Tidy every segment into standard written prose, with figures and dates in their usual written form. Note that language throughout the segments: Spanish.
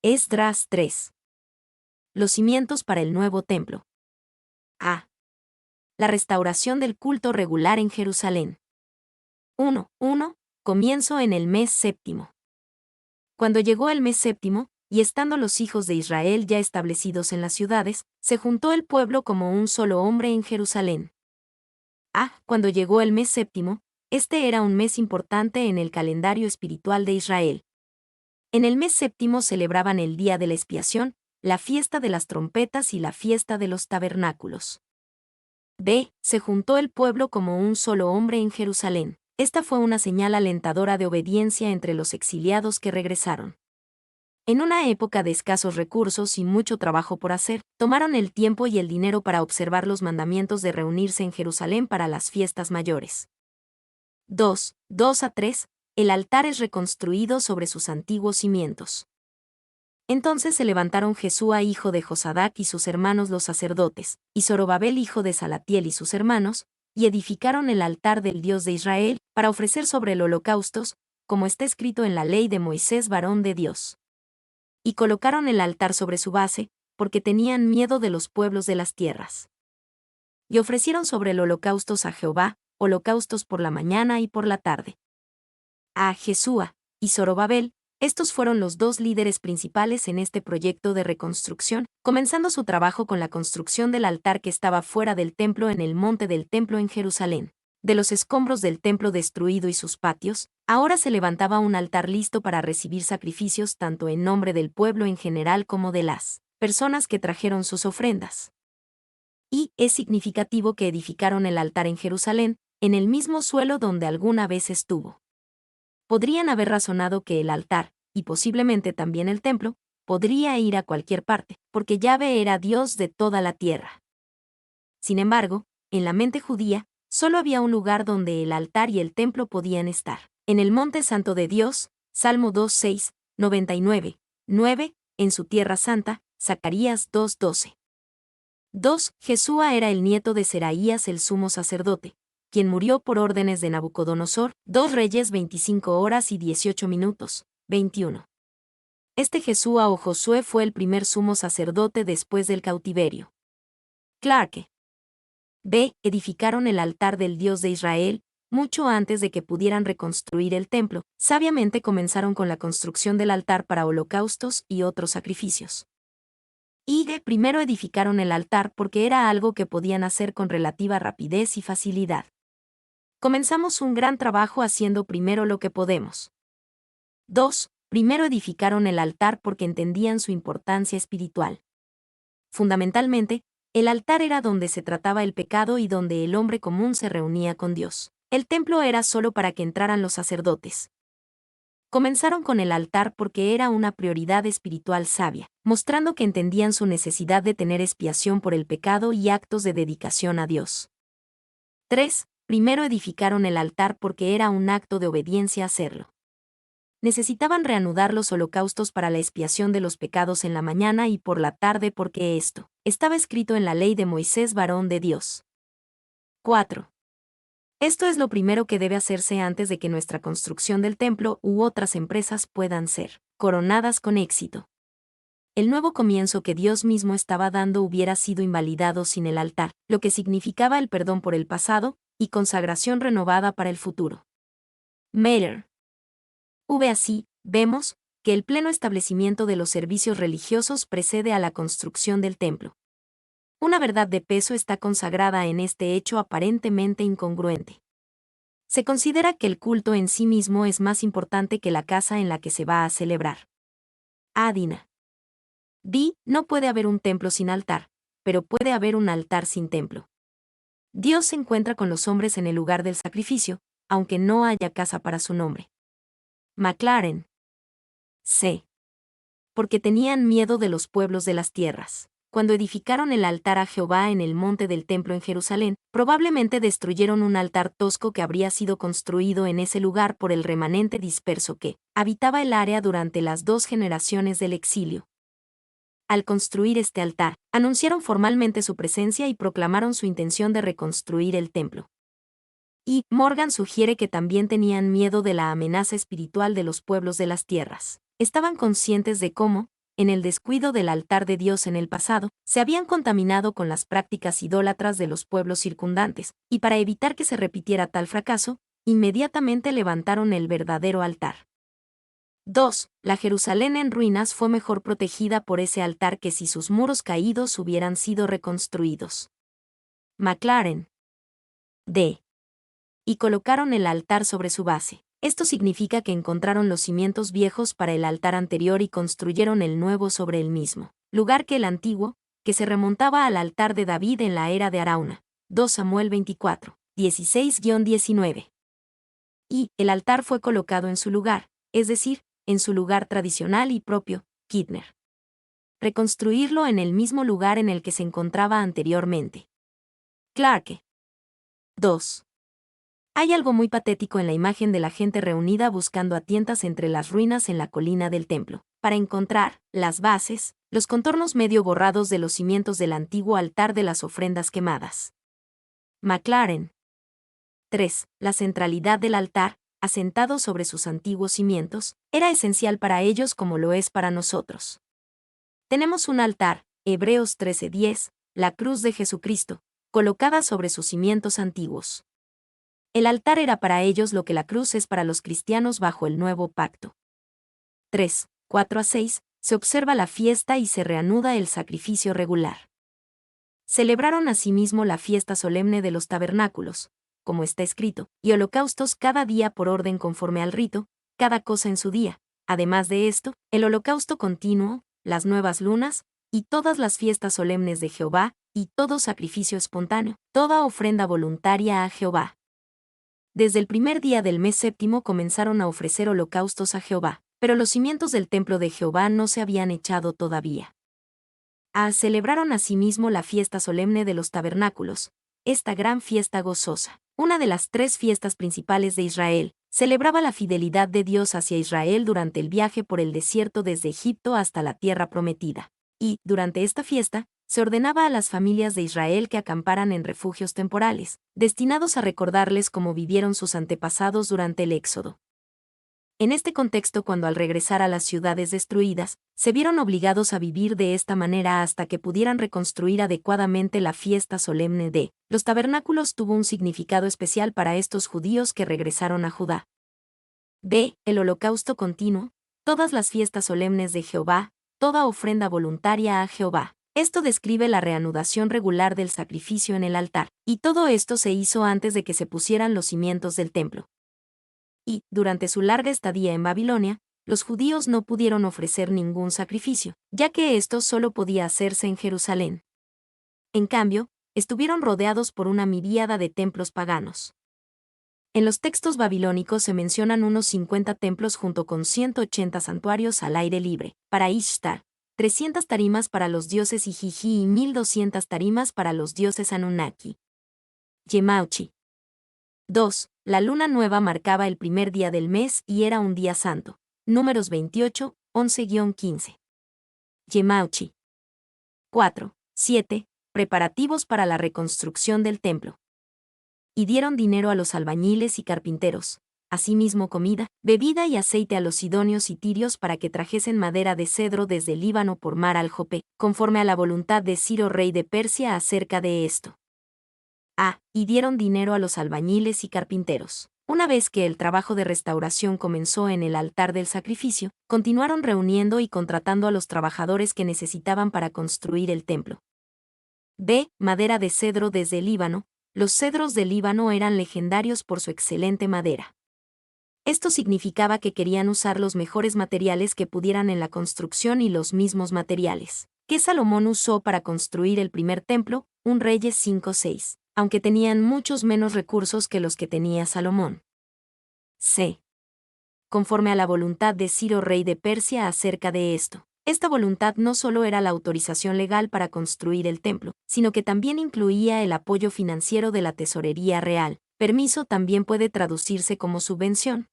Esdras 3. Los cimientos para el nuevo templo. A. La restauración del culto regular en Jerusalén. 1. Comienzo en el mes séptimo. Cuando llegó el mes séptimo, y estando los hijos de Israel ya establecidos en las ciudades, se juntó el pueblo como un solo hombre en Jerusalén. Cuando llegó el mes séptimo, este era un mes importante en el calendario espiritual de Israel. En el mes séptimo celebraban el día de la expiación, la fiesta de las trompetas y la fiesta de los tabernáculos. B. Se juntó el pueblo como un solo hombre en Jerusalén. Esta fue una señal alentadora de obediencia entre los exiliados que regresaron. En una época de escasos recursos y mucho trabajo por hacer, tomaron el tiempo y el dinero para observar los mandamientos de reunirse en Jerusalén para las fiestas mayores. 2-3. El altar es reconstruido sobre sus antiguos cimientos. Entonces se levantaron Jesúa hijo de Josadac y sus hermanos los sacerdotes, y Zorobabel hijo de Salatiel y sus hermanos, y edificaron el altar del Dios de Israel, para ofrecer sobre el holocaustos, como está escrito en la ley de Moisés varón de Dios. Y colocaron el altar sobre su base, porque tenían miedo de los pueblos de las tierras. Y ofrecieron sobre el holocaustos a Jehová, holocaustos por la mañana y por la tarde. A Jesúa y Zorobabel, estos fueron los dos líderes principales en este proyecto de reconstrucción, comenzando su trabajo con la construcción del altar que estaba fuera del templo en el monte del templo en Jerusalén. De los escombros del templo destruido y sus patios, ahora se levantaba un altar listo para recibir sacrificios tanto en nombre del pueblo en general como de las personas que trajeron sus ofrendas. Y es significativo que edificaron el altar en Jerusalén, en el mismo suelo donde alguna vez estuvo. Podrían haber razonado que el altar, y posiblemente también el templo, podría ir a cualquier parte, porque Yahvé era Dios de toda la tierra. Sin embargo, en la mente judía, solo había un lugar donde el altar y el templo podían estar, en el monte santo de Dios, Salmo 2:6, 99, 9, en su tierra santa, Zacarías 2:12. 2. Jesúa era el nieto de Seraías el sumo sacerdote, quien murió por órdenes de Nabucodonosor, 2 Reyes 25 horas y 18 minutos, 21. Este Jesúa o Josué fue el primer sumo sacerdote después del cautiverio. Clarke. B. Edificaron el altar del Dios de Israel, mucho antes de que pudieran reconstruir el templo. Sabiamente comenzaron con la construcción del altar para holocaustos y otros sacrificios. Y primero edificaron el altar porque era algo que podían hacer con relativa rapidez y facilidad. Comenzamos un gran trabajo haciendo primero lo que podemos. 2. Primero edificaron el altar porque entendían su importancia espiritual. Fundamentalmente, el altar era donde se trataba el pecado y donde el hombre común se reunía con Dios. El templo era solo para que entraran los sacerdotes. Comenzaron con el altar porque era una prioridad espiritual sabia, mostrando que entendían su necesidad de tener expiación por el pecado y actos de dedicación a Dios. 3. Primero edificaron el altar porque era un acto de obediencia hacerlo. Necesitaban reanudar los holocaustos para la expiación de los pecados en la mañana y por la tarde porque esto estaba escrito en la ley de Moisés varón de Dios. 4. Esto es lo primero que debe hacerse antes de que nuestra construcción del templo u otras empresas puedan ser coronadas con éxito. El nuevo comienzo que Dios mismo estaba dando hubiera sido invalidado sin el altar, lo que significaba el perdón por el pasado y consagración renovada para el futuro. Meyer. Así, vemos que el pleno establecimiento de los servicios religiosos precede a la construcción del templo. Una verdad de peso está consagrada en este hecho aparentemente incongruente. Se considera que el culto en sí mismo es más importante que la casa en la que se va a celebrar. Adina. No puede haber un templo sin altar, pero puede haber un altar sin templo. Dios se encuentra con los hombres en el lugar del sacrificio, aunque no haya casa para su nombre. McLaren. C. Porque tenían miedo de los pueblos de las tierras. Cuando edificaron el altar a Jehová en el monte del templo en Jerusalén, probablemente destruyeron un altar tosco que habría sido construido en ese lugar por el remanente disperso que habitaba el área durante las 2 generaciones del exilio. Al construir este altar, anunciaron formalmente su presencia y proclamaron su intención de reconstruir el templo. Y Morgan sugiere que también tenían miedo de la amenaza espiritual de los pueblos de las tierras. Estaban conscientes de cómo, en el descuido del altar de Dios en el pasado, se habían contaminado con las prácticas idólatras de los pueblos circundantes, y para evitar que se repitiera tal fracaso, inmediatamente levantaron el verdadero altar. 2. La Jerusalén en ruinas fue mejor protegida por ese altar que si sus muros caídos hubieran sido reconstruidos. McLaren. D. Y colocaron el altar sobre su base. Esto significa que encontraron los cimientos viejos para el altar anterior y construyeron el nuevo sobre el mismo lugar que el antiguo, que se remontaba al altar de David en la era de Arauna. 2 Samuel 24, 16-19. Y el altar fue colocado en su lugar, es decir, en su lugar tradicional y propio, Kidner. Reconstruirlo en el mismo lugar en el que se encontraba anteriormente. Clarke. 2. Hay algo muy patético en la imagen de la gente reunida buscando a tientas entre las ruinas en la colina del templo, para encontrar las bases, los contornos medio borrados de los cimientos del antiguo altar de las ofrendas quemadas. McLaren. 3. La centralidad del altar, asentado sobre sus antiguos cimientos, era esencial para ellos como lo es para nosotros. Tenemos un altar, Hebreos 13:10, la cruz de Jesucristo, colocada sobre sus cimientos antiguos. El altar era para ellos lo que la cruz es para los cristianos bajo el nuevo pacto. 3, 4-6, se observa la fiesta y se reanuda el sacrificio regular. Celebraron asimismo la fiesta solemne de los tabernáculos, como está escrito, y holocaustos cada día por orden conforme al rito, cada cosa en su día. Además de esto, el holocausto continuo, las nuevas lunas, y todas las fiestas solemnes de Jehová, y todo sacrificio espontáneo, toda ofrenda voluntaria a Jehová. Desde el primer día del mes séptimo comenzaron a ofrecer holocaustos a Jehová, pero los cimientos del templo de Jehová no se habían echado todavía. Celebraron asimismo la fiesta solemne de los tabernáculos, esta gran fiesta gozosa, una de las 3 fiestas principales de Israel, celebraba la fidelidad de Dios hacia Israel durante el viaje por el desierto desde Egipto hasta la tierra prometida. Y, durante esta fiesta, se ordenaba a las familias de Israel que acamparan en refugios temporales, destinados a recordarles cómo vivieron sus antepasados durante el Éxodo. En este contexto, cuando al regresar a las ciudades destruidas, se vieron obligados a vivir de esta manera hasta que pudieran reconstruir adecuadamente la fiesta solemne de los tabernáculos, tuvo un significado especial para estos judíos que regresaron a Judá. B. El holocausto continuo, todas las fiestas solemnes de Jehová, toda ofrenda voluntaria a Jehová. Esto describe la reanudación regular del sacrificio en el altar, y todo esto se hizo antes de que se pusieran los cimientos del templo. Y, durante su larga estadía en Babilonia, los judíos no pudieron ofrecer ningún sacrificio, ya que esto solo podía hacerse en Jerusalén. En cambio, estuvieron rodeados por una miríada de templos paganos. En los textos babilónicos se mencionan unos 50 templos junto con 180 santuarios al aire libre, para Ishtar, 300 tarimas para los dioses Ijiji y 1200 tarimas para los dioses Anunnaki. Yemauchi. 2. La luna nueva marcaba el primer día del mes y era un día santo. Números 28, 11-15. Yemauchi. 4. 7. Preparativos para la reconstrucción del templo. Y dieron dinero a los albañiles y carpinteros, asimismo comida, bebida y aceite a los sidonios y tirios para que trajesen madera de cedro desde el Líbano por mar al Jope, conforme a la voluntad de Ciro rey de Persia acerca de esto. Y dieron dinero a los albañiles y carpinteros. Una vez que el trabajo de restauración comenzó en el altar del sacrificio, continuaron reuniendo y contratando a los trabajadores que necesitaban para construir el templo. B. Madera de cedro desde el Líbano. Los cedros del Líbano eran legendarios por su excelente madera. Esto significaba que querían usar los mejores materiales que pudieran en la construcción y los mismos materiales que Salomón usó para construir el primer templo, 1 Reyes 5:6, aunque tenían muchos menos recursos que los que tenía Salomón. C. Conforme a la voluntad de Ciro rey de Persia acerca de esto. Esta voluntad no solo era la autorización legal para construir el templo, sino que también incluía el apoyo financiero de la tesorería real. Permiso también puede traducirse como subvención.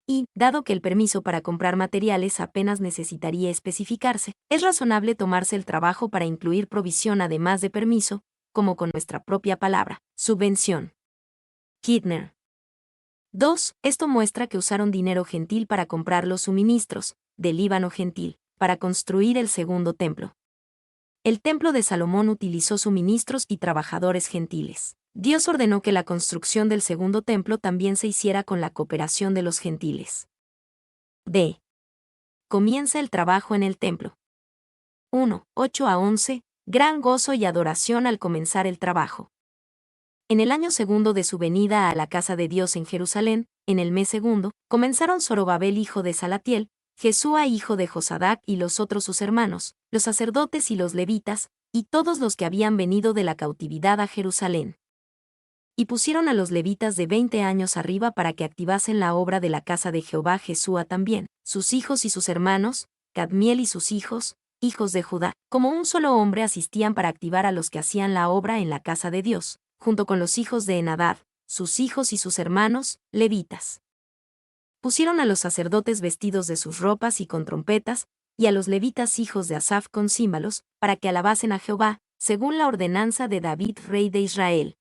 Y, dado que el permiso para comprar materiales apenas necesitaría especificarse, es razonable tomarse el trabajo para incluir provisión además de permiso, como con nuestra propia palabra, subvención. Kidner. 2. Esto muestra que usaron dinero gentil para comprar los suministros, del Líbano gentil, para construir el segundo templo. El templo de Salomón utilizó suministros y trabajadores gentiles. Dios ordenó que la construcción del segundo templo también se hiciera con la cooperación de los gentiles. D. Comienza el trabajo en el templo. 1. 8 a 11. Gran gozo y adoración al comenzar el trabajo. En el año segundo de su venida a la casa de Dios en Jerusalén, en el mes segundo, comenzaron Zorobabel hijo de Salatiel, Jesúa hijo de Josadac y los otros sus hermanos, los sacerdotes y los levitas, y todos los que habían venido de la cautividad a Jerusalén. Y pusieron a los levitas de 20 años arriba para que activasen la obra de la casa de Jehová. Jesúa también, sus hijos y sus hermanos, Cadmiel y sus hijos, hijos de Judá, como un solo hombre asistían para activar a los que hacían la obra en la casa de Dios, junto con los hijos de Henadad, sus hijos y sus hermanos, levitas. Pusieron a los sacerdotes vestidos de sus ropas y con trompetas, y a los levitas hijos de Asaf con címbalos, para que alabasen a Jehová, según la ordenanza de David rey de Israel.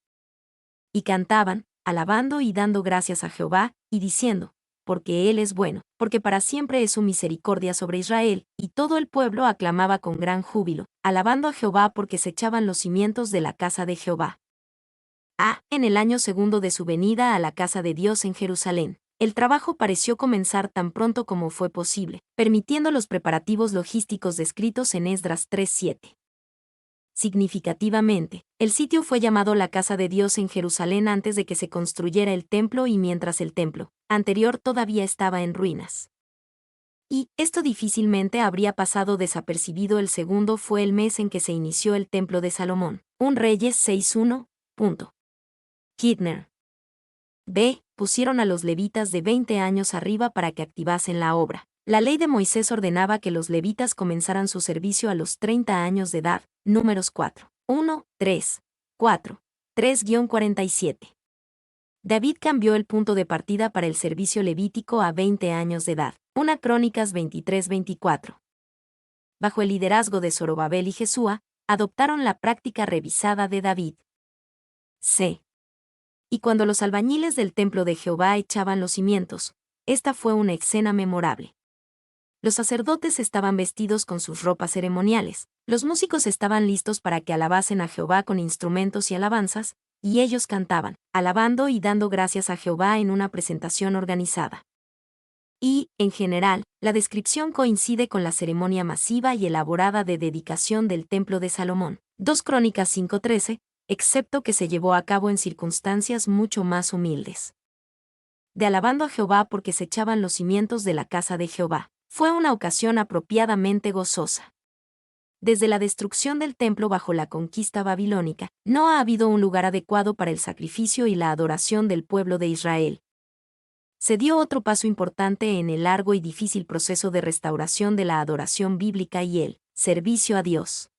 Y cantaban, alabando y dando gracias a Jehová, y diciendo, porque Él es bueno, porque para siempre es su misericordia sobre Israel, y todo el pueblo aclamaba con gran júbilo, alabando a Jehová porque se echaban los cimientos de la casa de Jehová. En el año segundo de su venida a la casa de Dios en Jerusalén, el trabajo pareció comenzar tan pronto como fue posible, permitiendo los preparativos logísticos descritos en Esdras 3:7. Significativamente, el sitio fue llamado la Casa de Dios en Jerusalén antes de que se construyera el templo y mientras el templo anterior todavía estaba en ruinas. Y esto difícilmente habría pasado desapercibido. El segundo fue el mes en que se inició el templo de Salomón. 1 Reyes 6:1. Kidner. B. Pusieron a los levitas de 20 años arriba para que activasen la obra. La ley de Moisés ordenaba que los levitas comenzaran su servicio a los 30 años de edad. Números 4. 1, 3, 4, 3-47. David cambió el punto de partida para el servicio levítico a 20 años de edad. 1 Crónicas 23-24. Bajo el liderazgo de Zorobabel y Jesúa, adoptaron la práctica revisada de David. C. Y cuando los albañiles del templo de Jehová echaban los cimientos, esta fue una escena memorable. Los sacerdotes estaban vestidos con sus ropas ceremoniales, los músicos estaban listos para que alabasen a Jehová con instrumentos y alabanzas, y ellos cantaban, alabando y dando gracias a Jehová en una presentación organizada. Y, en general, la descripción coincide con la ceremonia masiva y elaborada de dedicación del templo de Salomón. 2 Crónicas 5:13, excepto que se llevó a cabo en circunstancias mucho más humildes. De alabando a Jehová porque se echaban los cimientos de la casa de Jehová. Fue una ocasión apropiadamente gozosa. Desde la destrucción del templo bajo la conquista babilónica, no ha habido un lugar adecuado para el sacrificio y la adoración del pueblo de Israel. Se dio otro paso importante en el largo y difícil proceso de restauración de la adoración bíblica y el servicio a Dios.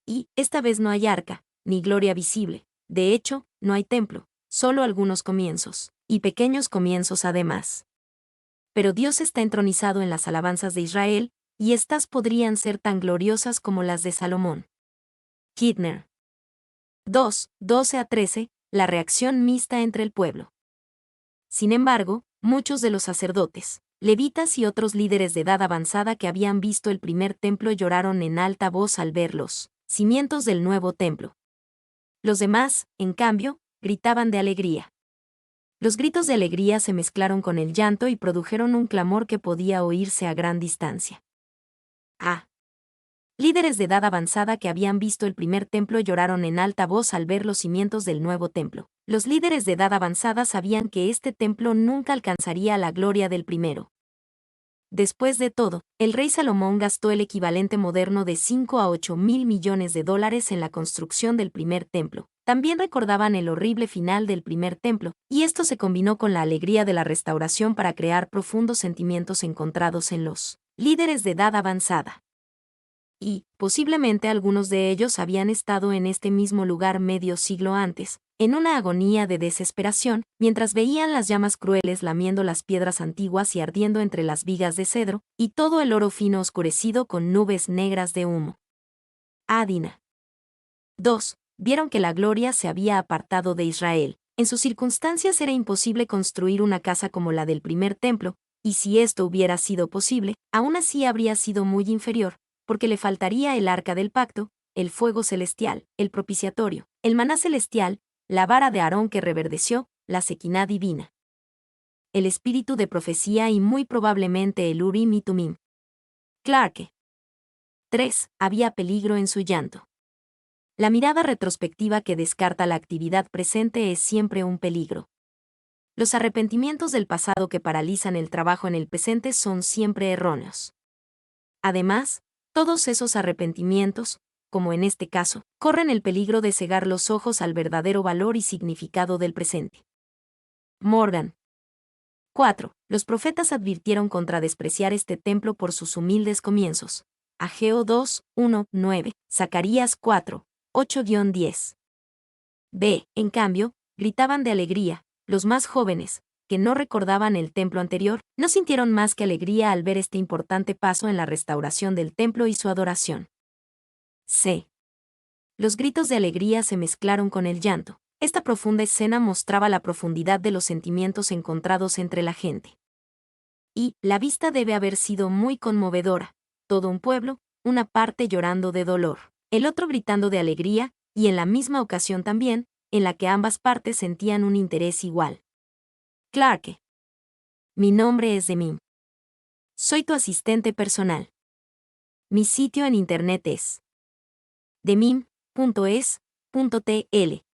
Y, esta vez no hay arca, ni gloria visible, de hecho, no hay templo, solo algunos comienzos, y pequeños comienzos además. Pero Dios está entronizado en las alabanzas de Israel, y estas podrían ser tan gloriosas como las de Salomón. Kidner. 2, 12-13, la reacción mixta entre el pueblo. Sin embargo, muchos de los sacerdotes, levitas y otros líderes de edad avanzada que habían visto el primer templo lloraron en alta voz al ver los cimientos del nuevo templo. Los demás, en cambio, gritaban de alegría. Los gritos de alegría se mezclaron con el llanto y produjeron un clamor que podía oírse a gran distancia. Líderes de edad avanzada que habían visto el primer templo lloraron en alta voz al ver los cimientos del nuevo templo. Los líderes de edad avanzada sabían que este templo nunca alcanzaría la gloria del primero. Después de todo, el rey Salomón gastó el equivalente moderno de 5 a 8 mil millones de dólares en la construcción del primer templo. También recordaban el horrible final del primer templo, y esto se combinó con la alegría de la restauración para crear profundos sentimientos encontrados en los líderes de edad avanzada. Y, posiblemente algunos de ellos habían estado en este mismo lugar medio siglo antes, en una agonía de desesperación, mientras veían las llamas crueles lamiendo las piedras antiguas y ardiendo entre las vigas de cedro, y todo el oro fino oscurecido con nubes negras de humo. Adina. 2. Vieron que la gloria se había apartado de Israel. En sus circunstancias era imposible construir una casa como la del primer templo, Y si esto hubiera sido posible, aún así habría sido muy inferior, porque le faltaría el arca del pacto, el fuego celestial, el propiciatorio, el maná celestial, la vara de Aarón que reverdeció, la sequiná divina, el espíritu de profecía y muy probablemente el Urim y Tumim. Clarke. 3. Había peligro en su llanto. La mirada retrospectiva que descarta la actividad presente es siempre un peligro. Los arrepentimientos del pasado que paralizan el trabajo en el presente son siempre erróneos. Además, todos esos arrepentimientos, como en este caso, corren el peligro de cegar los ojos al verdadero valor y significado del presente. Morgan. 4. Los profetas advirtieron contra despreciar este templo por sus humildes comienzos. Ageo 2, 1, 9, Zacarías 4, 8-10. B. En cambio, gritaban de alegría. Los más jóvenes, que no recordaban el templo anterior, no sintieron más que alegría al ver este importante paso en la restauración del templo y su adoración. C. Los gritos de alegría se mezclaron con el llanto. Esta profunda escena mostraba la profundidad de los sentimientos encontrados entre la gente. Y la vista debe haber sido muy conmovedora. Todo un pueblo, una parte llorando de dolor, el otro gritando de alegría, y en la misma ocasión también, en la que ambas partes sentían un interés igual. Clarke. Mi nombre es Demim. Soy tu asistente personal. Mi sitio en internet es demim.es.tl.